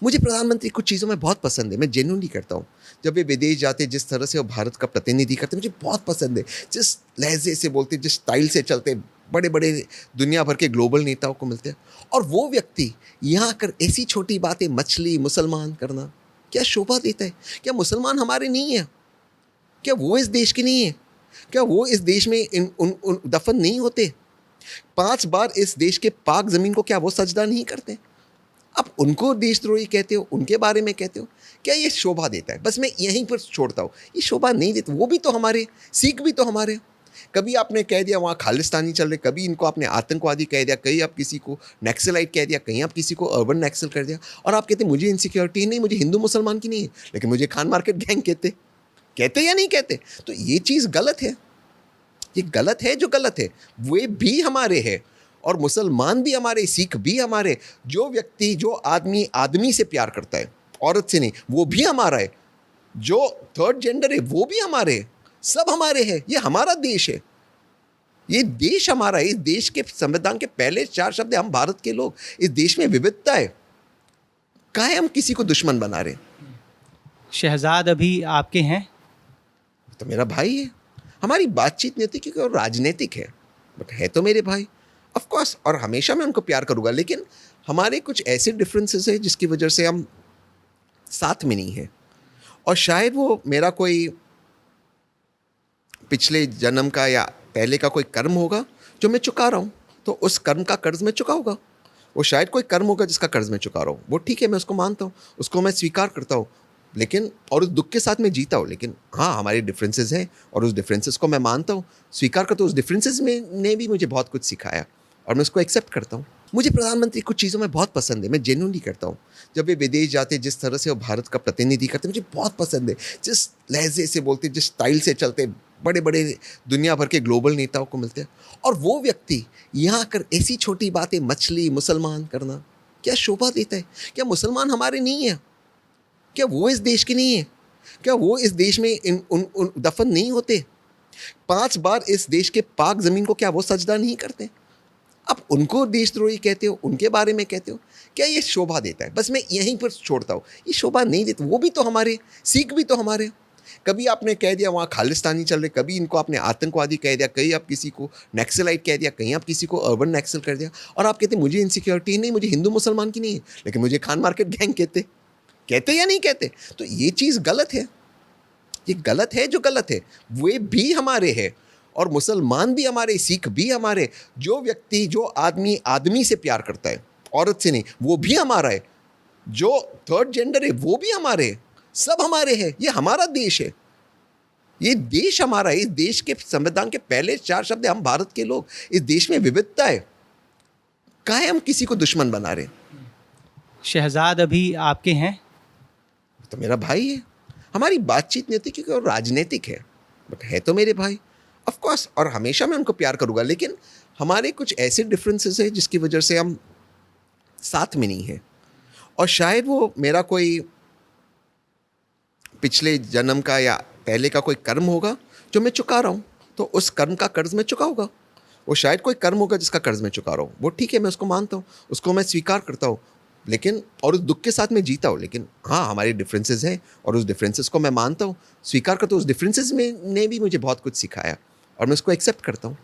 मुझे प्रधानमंत्री कुछ चीज़ों में बहुत पसंद है, मैं जेन्युइनली करता हूँ। जब वे विदेश जाते हैं, जिस तरह से वो भारत का प्रतिनिधि करते हैं, मुझे बहुत पसंद है। जिस लहज़े से बोलते हैं, जिस स्टाइल से चलते हैं, बड़े-बड़े दुनिया भर के ग्लोबल नेताओं को मिलते हैं। और वो व्यक्ति यहाँ आकर ऐसी छोटी बातें मछली, मुसलमान करना, क्या शोभा देता है? क्या मुसलमान हमारे नहीं हैं? क्या वो इस देश के नहीं हैं? क्या वो इस देश में इन उन उन दफ़न नहीं होते? 5 बार इस देश के पाक ज़मीन को क्या वो सजदा नहीं करते? आप उनको देशद्रोही कहते हो, उनके बारे में कहते हो, क्या ये शोभा देता है? बस मैं यहीं पर छोड़ता हूँ, ये शोभा नहीं देता। वो भी तो हमारे, सिख भी तो हमारे। कभी आपने कह दिया वहाँ खालिस्तानी चल रहे, कभी इनको आपने आतंकवादी कह दिया, कहीं आप किसी को नक्सलाइट कह दिया, कहीं आप किसी को अर्बन नक्सल कर दिया, और आप कहते मुझे इनसिक्योरिटी नहीं, मुझे हिंदू मुसलमान की नहीं है, लेकिन मुझे खान मार्केट गैंग कहते या नहीं कहते? तो ये चीज़ गलत है। ये गलत है जो गलत है। वे भी हमारे हैं और मुसलमान भी हमारे, सिख भी हमारे। जो व्यक्ति, जो आदमी आदमी से प्यार करता है, औरत से नहीं, वो भी हमारा है। जो थर्ड जेंडर है वो भी हमारे हैं। सब हमारे हैं। ये हमारा देश है। ये देश हमारा है। इस देश के संविधान के पहले 4 शब्द है, हम भारत के लोग। इस देश में विविधता है। काहे हम किसी को दुश्मन बना रहे? शहजाद अभी आपके हैं? तो मेरा भाई है। हमारी बातचीत नैतिक और राजनीतिक है, बट है तो मेरे भाई ऑफ कोर्स, और हमेशा मैं उनको प्यार करूँगा। लेकिन हमारे कुछ ऐसे डिफरेंसेस हैं जिसकी वजह से हम साथ में नहीं हैं। और शायद वो मेरा कोई पिछले जन्म का या पहले का कोई कर्म होगा जो मैं चुका रहा हूँ, तो उस कर्म का कर्ज मैं चुकाऊंगा। वो शायद कोई कर्म होगा जिसका कर्ज मैं चुका रहा हूँ, वो ठीक है, मैं उसको मानता हूँ, उसको मैं स्वीकार करता हूँ। लेकिन और उस दुख के साथ मैं जीता हूँ। लेकिन हाँ, हमारे डिफरेंसेस हैं और उस डिफरेंसेस को मैं मानता हूँ, स्वीकार करता हूँ। उस डिफरेंसेस में ने भी मुझे बहुत कुछ सिखाया और मैं उसको एक्सेप्ट करता हूँ। मुझे प्रधानमंत्री कुछ चीज़ों में बहुत पसंद है, मैं जेन्युइनली करता हूँ। जब वे विदेश जाते हैं, जिस तरह से वो भारत का प्रतिनिधि करते हैं, मुझे बहुत पसंद है। जिस लहज़े से बोलते हैं, जिस स्टाइल से चलते हैं, बड़े-बड़े दुनिया भर के ग्लोबल नेताओं को मिलते हैं। और वो व्यक्ति यहाँ आकर ऐसी छोटी बातें मछली, मुसलमान करना, क्या शोभा देता है? क्या मुसलमान हमारे नहीं हैं? क्या वो इस देश के नहीं हैं? क्या वो इस देश में इन उन दफ़न नहीं होते? 5 बार इस देश के पाक ज़मीन को क्या वो सजदा नहीं करते? आप उनको देशद्रोही कहते हो, उनके बारे में कहते हो, क्या ये शोभा देता है? बस मैं यहीं पर छोड़ता हूँ, ये शोभा नहीं देता। वो भी तो हमारे, सिख भी तो हमारे। कभी आपने कह दिया वहाँ खालिस्तानी चल रहे, कभी इनको आपने आतंकवादी कह दिया, कहीं आप किसी को नक्सलाइट कह दिया, कहीं आप किसी को अर्बन नक्सल कर दिया, और आप कहते मुझे इनसिक्योरिटी नहीं, मुझे हिंदू मुसलमान की नहीं है, लेकिन मुझे खान मार्केट गैंग कहते या नहीं कहते? तो ये चीज़ गलत है। ये गलत है जो गलत है। वे भी हमारे हैं और मुसलमान भी हमारे, सिख भी हमारे। जो व्यक्ति, जो आदमी आदमी से प्यार करता है, औरत से नहीं, वो भी हमारा है। जो थर्ड जेंडर है वो भी हमारे हैं। सब हमारे हैं। ये हमारा देश है। ये देश हमारा है। इस देश के संविधान के पहले 4 शब्द है, हम भारत के लोग। इस देश में विविधता है। काहे हम किसी को दुश्मन बना रहे? शहजाद अभी आपके हैं? तो मेरा भाई है। हमारी बातचीत नैतिक और राजनीतिक है, बट है तो मेरे भाई ऑफ कोर्स, और हमेशा मैं उनको प्यार करूँगा। लेकिन हमारे कुछ ऐसे डिफरेंसेस हैं जिसकी वजह से हम साथ में नहीं हैं। और शायद वो मेरा कोई पिछले जन्म का या पहले का कोई कर्म होगा जो मैं चुका रहा हूँ, तो उस कर्म का कर्ज मैं चुकाऊंगा। वो शायद कोई कर्म होगा जिसका कर्ज मैं चुका रहा हूँ, वो ठीक है, मैं उसको मानता हूँ, उसको मैं स्वीकार करता हूँ। लेकिन और उस दुख के साथ मैं जीता हूँ। लेकिन हाँ, हमारे डिफरेंसेस हैं और उस डिफरेंसेस को मैं मानता हूँ, स्वीकार करता हूँ। उस डिफरेंसेस में ने भी मुझे बहुत कुछ सिखाया और मैं उसको एक्सेप्ट करता हूँ।